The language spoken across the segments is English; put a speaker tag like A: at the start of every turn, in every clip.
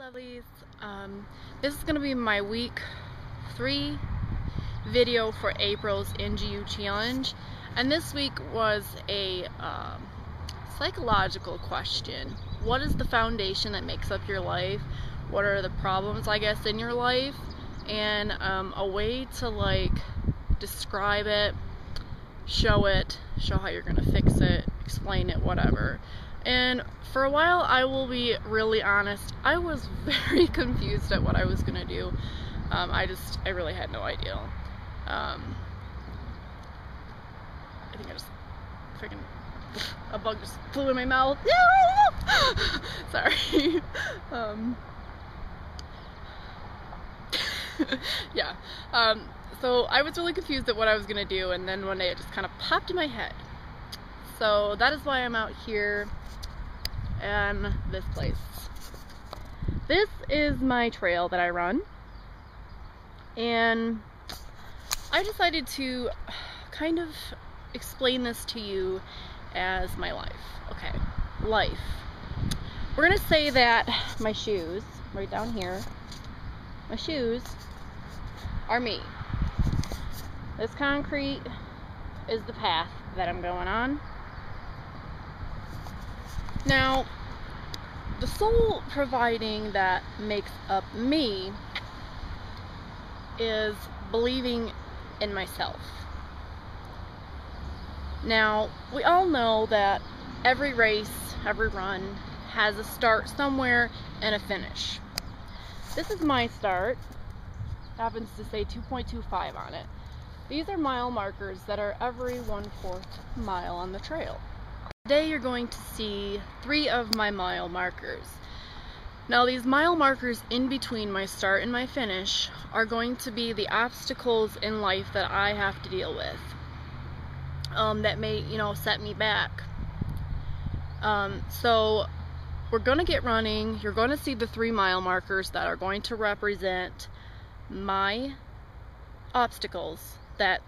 A: lovelies. This is going to be my week 3 video for April's NGU challenge, and this week was a psychological question. What is the foundation that makes up your life? What are the problems, I guess, in your life? And a way to describe it, show how you're gonna fix it, explain it, whatever. And for a while, I will be really honest, I was very confused at what I was gonna do. I really had no idea. I think I just freaking, a bug just flew in my mouth. Sorry. Yeah. So I was really confused at what I was gonna do, and then one day it just kind of popped in my head. So that is why I'm out here in this place. This is my trail that I run, and I decided to kind of explain this to you as my life. Okay, life. We're gonna say that my shoes, right down here, my shoes are me. This concrete is the path that I'm going on. Now, the sole providing that makes up me is believing in myself. Now, we all know that every race, every run has a start somewhere and a finish. This is my start. Happens to say 2.25 on it. These are mile markers that are every 1/4 mile on the trail. Today you're going to see 3 of my mile markers. Now, these mile markers in between my start and my finish are going to be the obstacles in life that I have to deal with, that may, set me back. So we're going to get running. You're going to see the 3 mile markers that are going to represent my obstacles that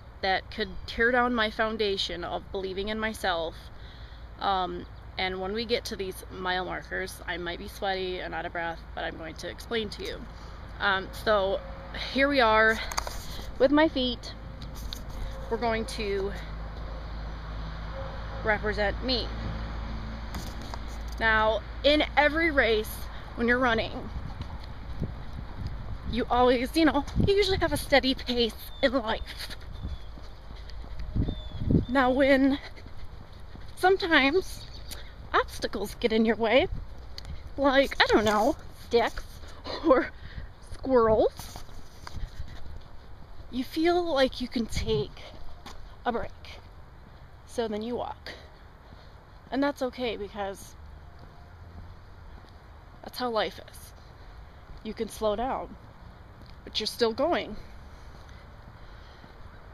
A: could tear down my foundation of believing in myself. And when we get to these mile markers, I might be sweaty and out of breath, but I'm going to explain to you. So here we are with my feet. We're going to represent me. Now, in every race, when you're running, you always, you usually have a steady pace in life. Now, when sometimes obstacles get in your way, like, I don't know, sticks or squirrels, you feel like you can take a break. So then you walk. And that's okay, because that's how life is. You can slow down, but you're still going.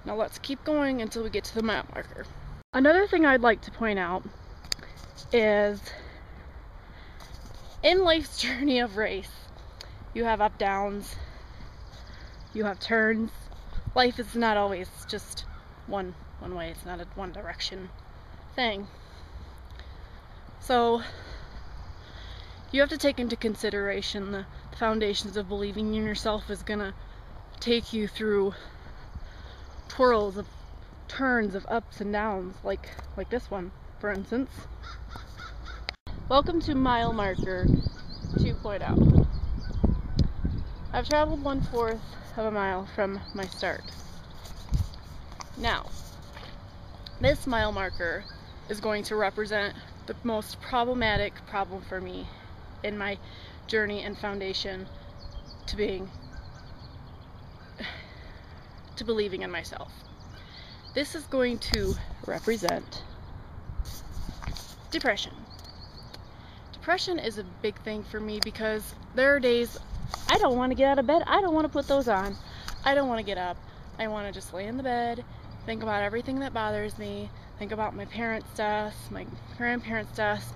A: Now let's keep going until we get to the mile marker. Another thing I'd like to point out is, in life's journey of race, you have up downs, you have turns. Life is not always just one way. It's not a one direction thing. So you have to take into consideration the foundations of believing in yourself is gonna take you through twirls of turns of ups and downs, like this one, for instance. Welcome to mile marker 2.0. I've traveled 1/4 of a mile from my start. Now, this mile marker is going to represent the most problematic problem for me in my journey and foundation to believing in myself. This is going to represent depression. Depression is a big thing for me because there are days I don't want to get out of bed. I don't want to put those on. I don't want to get up. I want to just lay in the bed, think about everything that bothers me, think about my parents' deaths, my grandparents' deaths,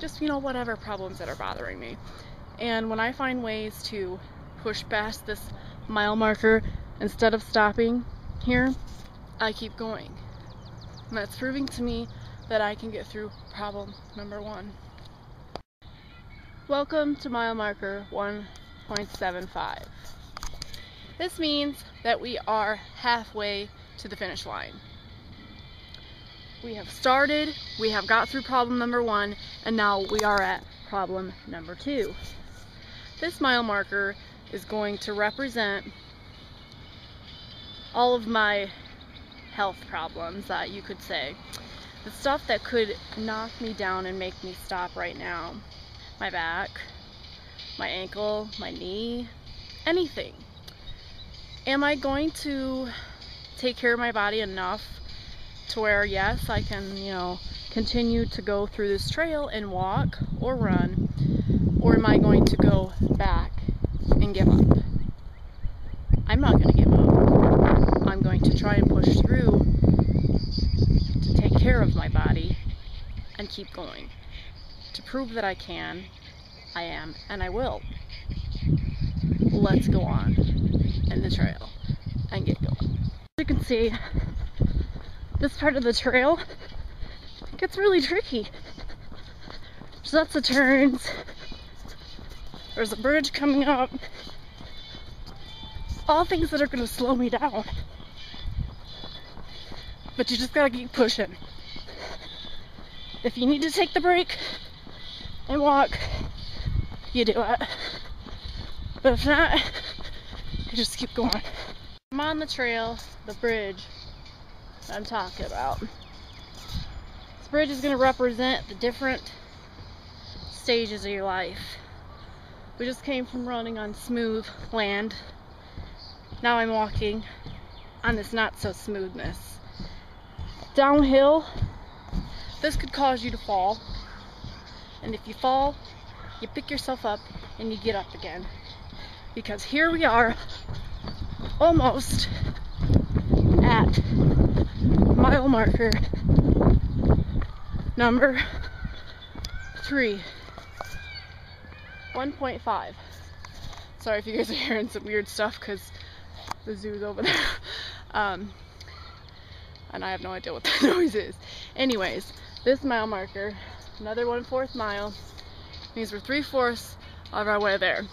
A: just whatever problems that are bothering me. And when I find ways to push past this mile marker, instead of stopping here, I keep going. And that's proving to me that I can get through problem number 1. Welcome to mile marker 1.75. This means that we are halfway to the finish line. We have started, we have got through problem number 1, and now we are at problem number 2. This mile marker is going to represent all of my health problems, that you could say. The stuff that could knock me down and make me stop right now. My back, my ankle, my knee, anything. Am I going to take care of my body enough to where, yes, I can, continue to go through this trail and walk or run, or am I going to go back and give up? I'm not going to give up. I'm going to try and push through to take care of my body and keep going. To prove that I can, I am, and I will. Let's go on in the trail and get going. As you can see, this part of the trail gets really tricky. There's lots of turns. There's a bridge coming up. All things that are going to slow me down. But you just gotta keep pushing. If you need to take the break and walk, you do it. But if not, you just keep going. I'm on the trail, the bridge that I'm talking about. This bridge is going to represent the different stages of your life. We just came from running on smooth land. Now I'm walking on this not so smoothness. Downhill, this could cause you to fall. And if you fall, you pick yourself up and you get up again. Because here we are, almost at mile marker number 3. 1.5. Sorry if you guys are hearing some weird stuff because the zoo's over there. And I have no idea what that noise is. Anyways, this mile marker, another 1/4 mile, means we're 3/4 of our way there.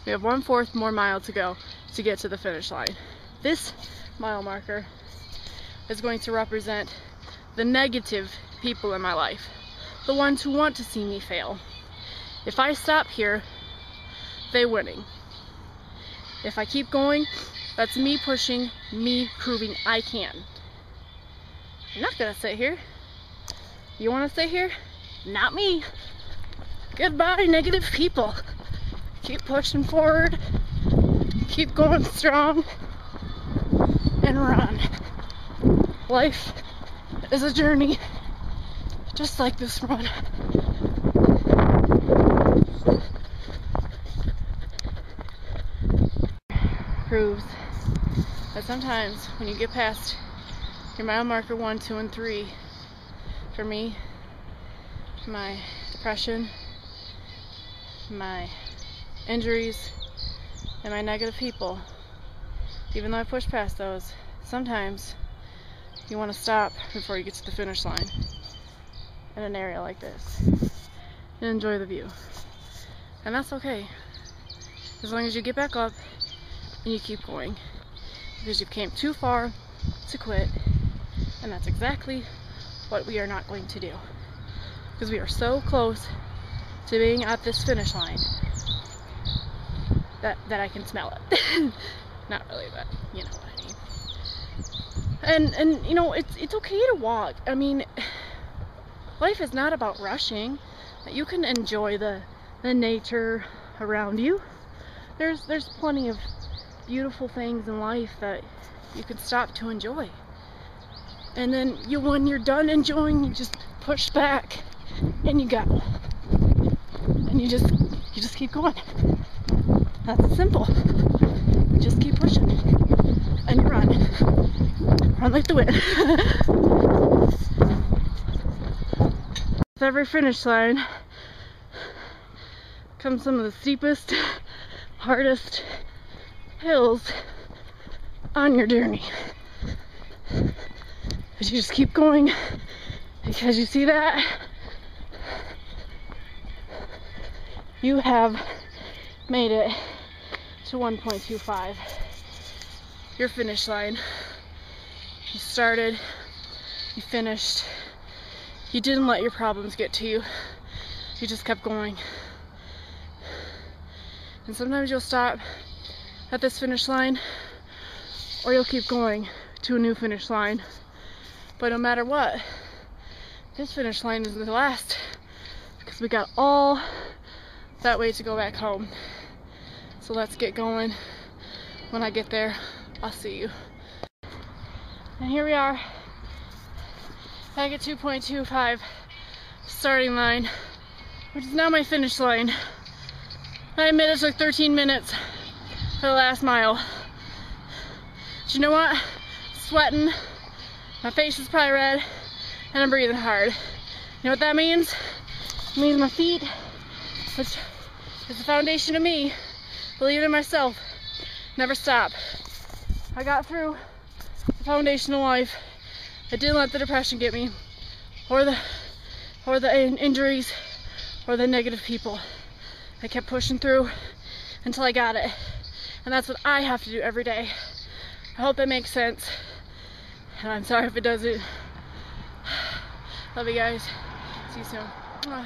A: We have 1/4 more mile to go to get to the finish line. This mile marker is going to represent the negative people in my life, the ones who want to see me fail. If I stop here, they winning. If I keep going, that's me pushing, me proving I can. I'm not gonna sit here. You wanna sit here? Not me. Goodbye, negative people. Keep pushing forward. Keep going strong. And run. Life is a journey, just like this run. Proves that sometimes when you get past your mile marker 1, 2, and 3, for me, my depression, my injuries, and my negative people, even though I push past those, sometimes you want to stop before you get to the finish line in an area like this and enjoy the view. And that's okay, as long as you get back up and you keep going, because you came too far to quit. And that's exactly what we are not going to do, because we are so close to being at this finish line that I can smell it. Not really, but you know what I mean. And it's okay to walk. I mean, life is not about rushing. You can enjoy the nature around you. There's plenty of beautiful things in life that you could stop to enjoy. And then when you're done enjoying, you just push back and you go. And you just keep going. That's simple. Just keep pushing. And you run. Run like the wind. With every finish line comes some of the steepest, hardest hills on your journey. But you just keep going, because you see that? you have made it to 1.25. Your finish line. You started, you finished, you didn't let your problems get to you. You just kept going. And sometimes you'll stop at this finish line, or you'll keep going to a new finish line. But no matter what, this finish line is the last, because we got all that way to go back home. So let's get going. When I get there, I'll see you. And here we are, back at 2.25 starting line, which is now my finish line. I admit it took 13 minutes for the last mile. But you know what? I'm sweating, my face is probably red, and I'm breathing hard. You know what that means? It means my feet, which is the foundation of me, believing in myself, never stop. I got through the foundation of life. I didn't let the depression get me, or the injuries, or the negative people. I kept pushing through until I got it. And that's what I have to do every day. I hope that makes sense. And I'm sorry if it doesn't. Love you guys. See you soon.